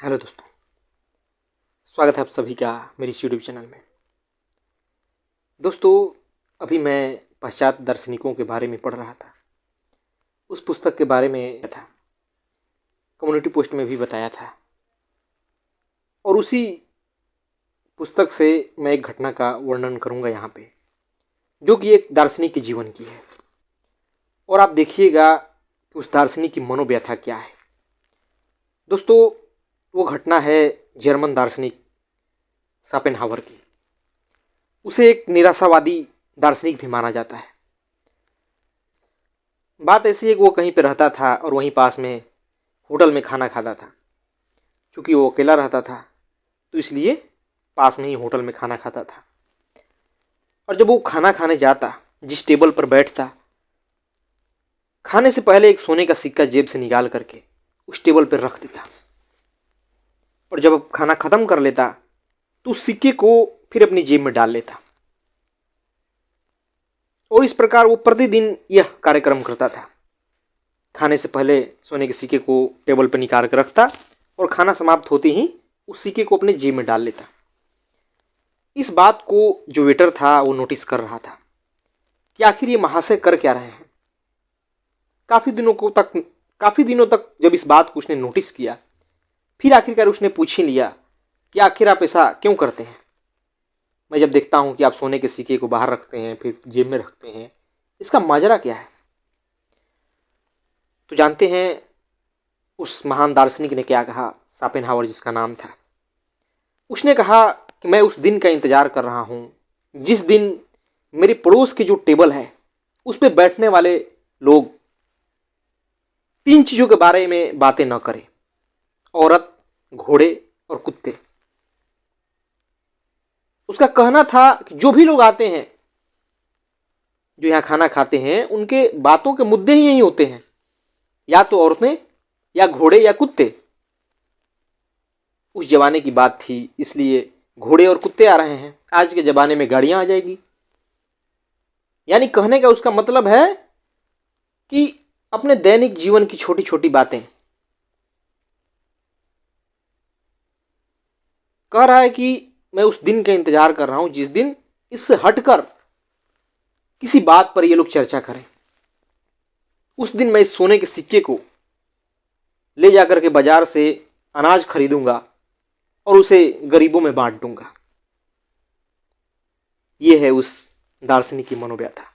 Hello दोस्तों, स्वागत है आप सभी का मेरी इस यूट्यूब चैनल में। दोस्तों, अभी मैं पाश्चात्य दार्शनिकों के बारे में पढ़ रहा था। उस पुस्तक के बारे में था, कम्युनिटी पोस्ट में भी बताया था, और उसी पुस्तक से मैं एक घटना का वर्णन करूंगा यहाँ पे, जो कि एक दार्शनिक के जीवन की है। और आप देखिएगा कि उस दार्शनिक की मनोव्यथा क्या है। दोस्तों, वो घटना है जर्मन दार्शनिक शोपेनहावर की। उसे एक निराशावादी दार्शनिक भी माना जाता है। बात ऐसी है कि वो कहीं पे रहता था और वहीं पास में होटल में खाना खाता था। चूँकि वो अकेला रहता था तो इसलिए पास में ही होटल में खाना खाता था। और जब वो खाना खाने जाता, जिस टेबल पर बैठता, खाने से पहले एक सोने का सिक्का जेब से निकाल करके उस टेबल पर रख देता, और जब खाना ख़त्म कर लेता तो उस सिक्के को फिर अपनी जेब में डाल लेता। और इस प्रकार वो प्रतिदिन यह कार्यक्रम करता था। खाने से पहले सोने के सिक्के को टेबल पर निकाल कर रखता और खाना समाप्त होते ही उस सिक्के को अपने जेब में डाल लेता। इस बात को जो वेटर था वो नोटिस कर रहा था कि आखिर ये महाशय कर क्या रहे हैं। काफ़ी दिनों तक जब इस बात को उसने नोटिस किया, फिर आखिरकार उसने पूछ ही लिया कि आखिर आप ऐसा क्यों करते हैं। मैं जब देखता हूं कि आप सोने के सिक्के को बाहर रखते हैं फिर जेब में रखते हैं, इसका माजरा क्या है। तो जानते हैं उस महान दार्शनिक ने क्या कहा, शोपेनहावर जिसका नाम था। उसने कहा कि मैं उस दिन का इंतजार कर रहा हूं जिस दिन मेरे पड़ोस के जो टेबल है उस पर बैठने वाले लोग 3 चीज़ों के बारे में बातें न करें: औरत, घोड़े और कुत्ते। उसका कहना था कि जो भी लोग आते हैं, जो यहाँ खाना खाते हैं, उनके बातों के मुद्दे ही यही होते हैं, या तो औरतें या घोड़े या कुत्ते। उस जमाने की बात थी, इसलिए घोड़े और कुत्ते आ रहे हैं। आज के ज़माने में गाड़ियाँ आ जाएगी। यानी कहने का उसका मतलब है कि अपने दैनिक जीवन की छोटी छोटी बातें कह रहा है कि मैं उस दिन का इंतजार कर रहा हूं जिस दिन इससे हटकर किसी बात पर ये लोग चर्चा करें। उस दिन मैं इस सोने के सिक्के को ले जाकर के बाजार से अनाज खरीदूंगा और उसे गरीबों में बांट दूंगा। ये है उस दार्शनिक की मनोव्यथा।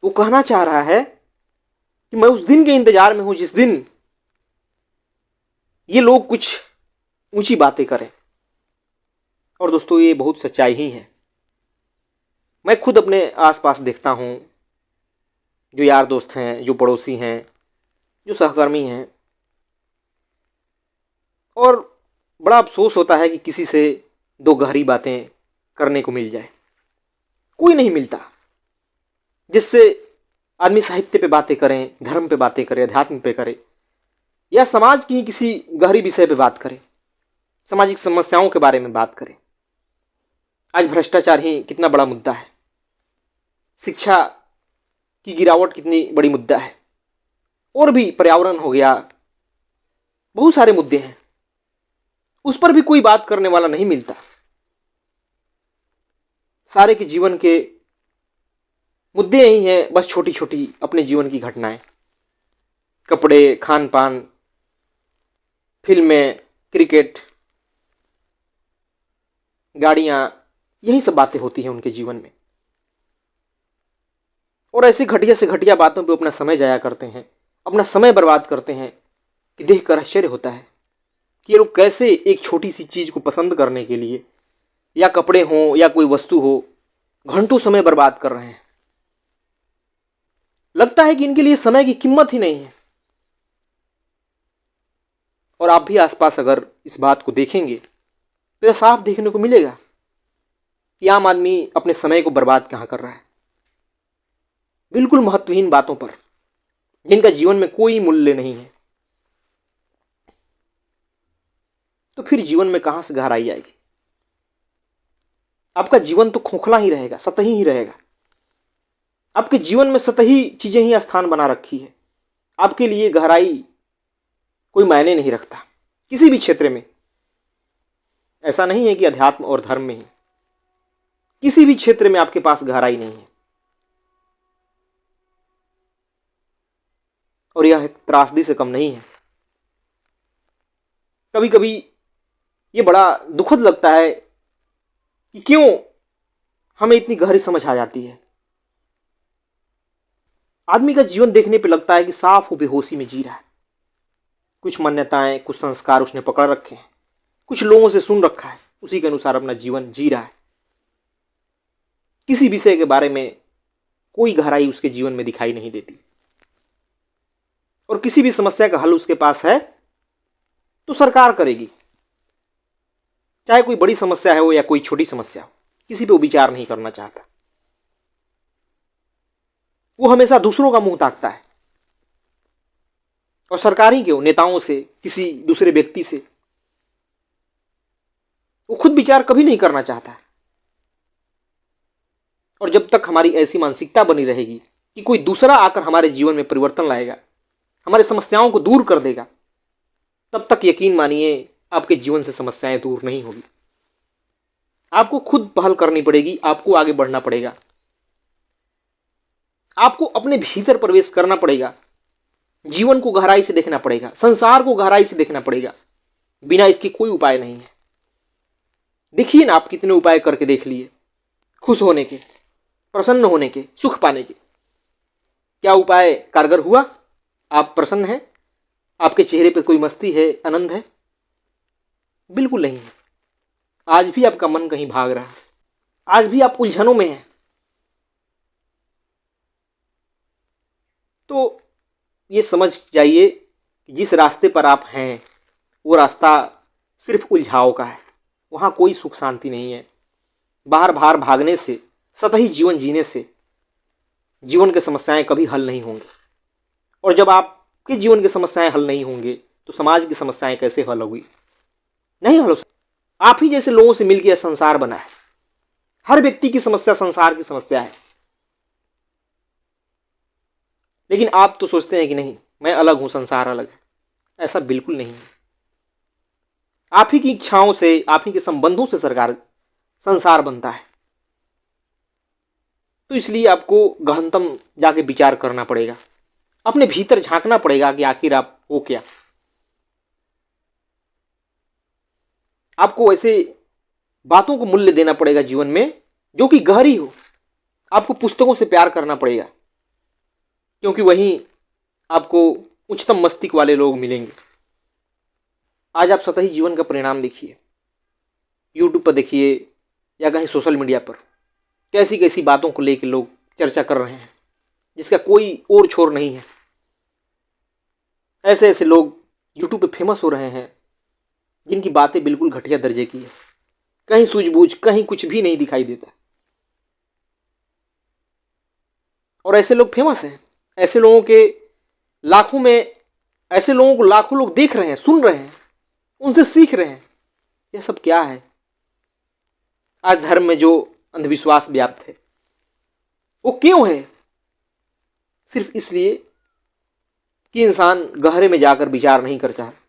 वो कहना चाह रहा है कि मैं उस दिन के इंतजार में हूं जिस दिन ये लोग कुछ ऊंची बातें करें। और दोस्तों, ये बहुत सच्चाई ही है। मैं खुद अपने आसपास देखता हूं, जो यार दोस्त हैं, जो पड़ोसी हैं, जो सहकर्मी हैं, और बड़ा अफसोस होता है कि किसी से 2 गहरी बातें करने को मिल जाए। कोई नहीं मिलता जिससे आदमी साहित्य पे बातें करें, धर्म पे बातें करें, अध्यात्म पे करे, या समाज की किसी गहरी विषय पे बात करें, सामाजिक समस्याओं के बारे में बात करें। आज भ्रष्टाचार ही कितना बड़ा मुद्दा है, शिक्षा की गिरावट कितनी बड़ी मुद्दा है, और भी पर्यावरण हो गया, बहुत सारे मुद्दे हैं। उस पर भी कोई बात करने वाला नहीं मिलता। सारे के जीवन के मुद्दे यही हैं, बस छोटी छोटी अपने जीवन की घटनाएं, कपड़े, खान पान, फिल्में, क्रिकेट, गाड़ियां, यही सब बातें होती हैं उनके जीवन में। और ऐसी घटिया से घटिया बातों पे अपना समय जाया करते हैं, अपना समय बर्बाद करते हैं कि देखकर आश्चर्य होता है कि ये लोग कैसे एक छोटी सी चीज़ को पसंद करने के लिए, या कपड़े हों या कोई वस्तु हो, घंटों समय बर्बाद कर रहे हैं। लगता है कि इनके लिए समय की कीमत ही नहीं है। और आप भी आसपास अगर इस बात को देखेंगे तो यह साफ देखने को मिलेगा कि आम आदमी अपने समय को बर्बाद कहाँ कर रहा है, बिल्कुल महत्वहीन बातों पर, जिनका जीवन में कोई मूल्य नहीं है। तो फिर जीवन में कहां से गहराई आएगी। आपका जीवन तो खोखला ही रहेगा, सतही ही रहेगा। आपके जीवन में सतही चीजें ही स्थान बना रखी है। आपके लिए गहराई कोई मायने नहीं रखता। किसी भी क्षेत्र में, ऐसा नहीं है कि अध्यात्म और धर्म में ही, किसी भी क्षेत्र में आपके पास गहराई नहीं है। और यह त्रासदी से कम नहीं है। कभी कभी ये बड़ा दुखद लगता है कि क्यों हमें इतनी गहरी समझ आ जाती है। आदमी का जीवन देखने पे लगता है कि साफ वो बेहोशी में जी रहा है। कुछ मान्यताएं, कुछ संस्कार उसने पकड़ रखे हैं, कुछ लोगों से सुन रखा है, उसी के अनुसार अपना जीवन जी रहा है। किसी विषय के बारे में कोई गहराई उसके जीवन में दिखाई नहीं देती, और किसी भी समस्या का हल उसके पास है तो सरकार करेगी, चाहे कोई बड़ी समस्या हो या कोई छोटी समस्या हो, किसी पे वो विचार नहीं करना चाहता। वो हमेशा दूसरों का मुंह ताकता है, और सरकार ही क्यों, नेताओं से, किसी दूसरे व्यक्ति से वो खुद विचार कभी नहीं करना चाहता। और जब तक हमारी ऐसी मानसिकता बनी रहेगी कि कोई दूसरा आकर हमारे जीवन में परिवर्तन लाएगा, हमारी समस्याओं को दूर कर देगा, तब तक यकीन मानिए आपके जीवन से समस्याएं दूर नहीं होगी। आपको खुद पहल करनी पड़ेगी, आपको आगे बढ़ना पड़ेगा, आपको अपने भीतर प्रवेश करना पड़ेगा, जीवन को गहराई से देखना पड़ेगा, संसार को गहराई से देखना पड़ेगा। बिना इसके कोई उपाय नहीं है। देखिए ना, आप कितने उपाय करके देख लिए, खुश होने के, प्रसन्न होने के, सुख पाने के। क्या उपाय कारगर हुआ? आप प्रसन्न हैं? आपके चेहरे पर कोई मस्ती है, आनंद है? बिल्कुल नहीं है। आज भी आपका मन कहीं भाग रहा है, आज भी आप उलझनों में हैं। तो ये समझ जाइए कि जिस रास्ते पर आप हैं वो रास्ता सिर्फ उलझाव का है, वहाँ कोई सुख शांति नहीं है। बार बार भागने से, सतही जीवन जीने से जीवन की समस्याएं कभी हल नहीं होंगी। और जब आपके जीवन की समस्याएं हल नहीं होंगे तो समाज की समस्याएं कैसे हल होगी? नहीं हल हो सकती। आप ही जैसे लोगों से मिलकर यह संसार बना है। हर व्यक्ति की समस्या संसार की समस्या है, लेकिन आप तो सोचते हैं कि नहीं, मैं अलग हूं, संसार अलग है। ऐसा बिल्कुल नहीं है। आप ही की इच्छाओं से, आप ही के संबंधों से संसार बनता है। तो इसलिए आपको गहनतम जाके विचार करना पड़ेगा, अपने भीतर झांकना पड़ेगा कि आखिर आप हो क्या। आपको ऐसे बातों को मूल्य देना पड़ेगा जीवन में जो कि गहरी हो। आपको पुस्तकों से प्यार करना पड़ेगा, क्योंकि वहीं आपको उच्चतम मस्तिष्क वाले लोग मिलेंगे। आज आप सतही जीवन का परिणाम देखिए, यूट्यूब पर देखिए या कहीं सोशल मीडिया पर, कैसी कैसी बातों को लेकर लोग चर्चा कर रहे हैं जिसका कोई और छोर नहीं है। ऐसे ऐसे लोग यूट्यूब पे फेमस हो रहे हैं जिनकी बातें बिल्कुल घटिया दर्जे की है, कहीं सूझबूझ, कहीं कुछ भी नहीं दिखाई देता। और ऐसे लोग फेमस हैं। ऐसे लोगों के लाखों में, ऐसे लोगों को लाखों लोग देख रहे हैं, सुन रहे हैं, उनसे सीख रहे हैं। यह सब क्या है? आज धर्म में जो अंधविश्वास व्याप्त है वो क्यों है? सिर्फ इसलिए कि इंसान गहरे में जाकर विचार नहीं करता है।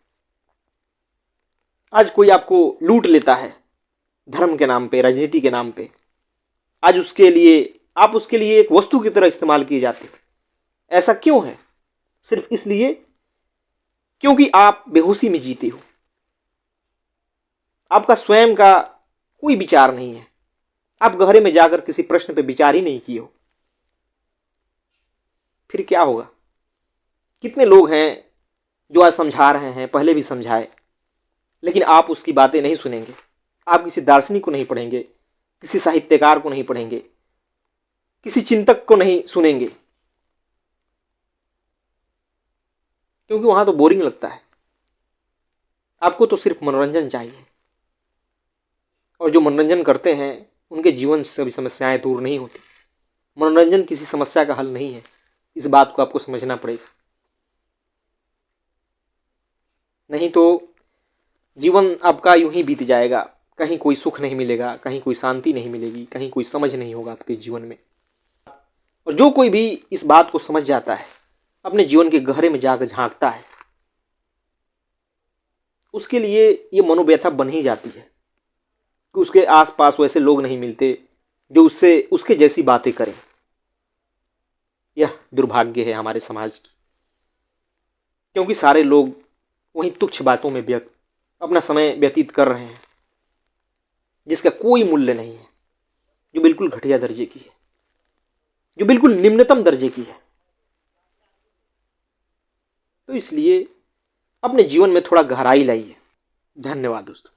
आज कोई आपको लूट लेता है धर्म के नाम पे, राजनीति के नाम पे। आज उसके लिए, आप उसके लिए एक वस्तु की तरह इस्तेमाल किए जाते हैं। ऐसा क्यों है? सिर्फ इसलिए क्योंकि आप बेहोशी में जीते हो। आपका स्वयं का कोई विचार नहीं है। आप गहरे में जाकर किसी प्रश्न पे विचार ही नहीं किए हो। फिर क्या होगा? कितने लोग हैं जो आज समझा रहे हैं, पहले भी समझाए, लेकिन आप उसकी बातें नहीं सुनेंगे। आप किसी दार्शनिक को नहीं पढ़ेंगे, किसी साहित्यकार को नहीं पढ़ेंगे, किसी चिंतक को नहीं सुनेंगे, क्योंकि वहां तो बोरिंग लगता है। आपको तो सिर्फ मनोरंजन चाहिए, और जो मनोरंजन करते हैं उनके जीवन से सभी समस्याएं दूर नहीं होती। मनोरंजन किसी समस्या का हल नहीं है, इस बात को आपको समझना पड़ेगा। नहीं तो जीवन आपका यूं ही बीत जाएगा, कहीं कोई सुख नहीं मिलेगा, कहीं कोई शांति नहीं मिलेगी, कहीं कोई समझ नहीं होगा आपके जीवन में। और जो कोई भी इस बात को समझ जाता है, अपने जीवन के गहरे में जाकर झांकता है, उसके लिए ये मनोव्यथा बन ही जाती है कि उसके आसपास वैसे लोग नहीं मिलते जो उससे उसके जैसी बातें करें। यह दुर्भाग्य है हमारे समाज की, क्योंकि सारे लोग वहीं तुच्छ बातों में अपना समय व्यतीत कर रहे हैं जिसका कोई मूल्य नहीं है, जो बिल्कुल घटिया दर्जे की है, जो बिल्कुल निम्नतम दर्जे की है। तो इसलिए अपने जीवन में थोड़ा गहराई लाइए। धन्यवाद दोस्तों।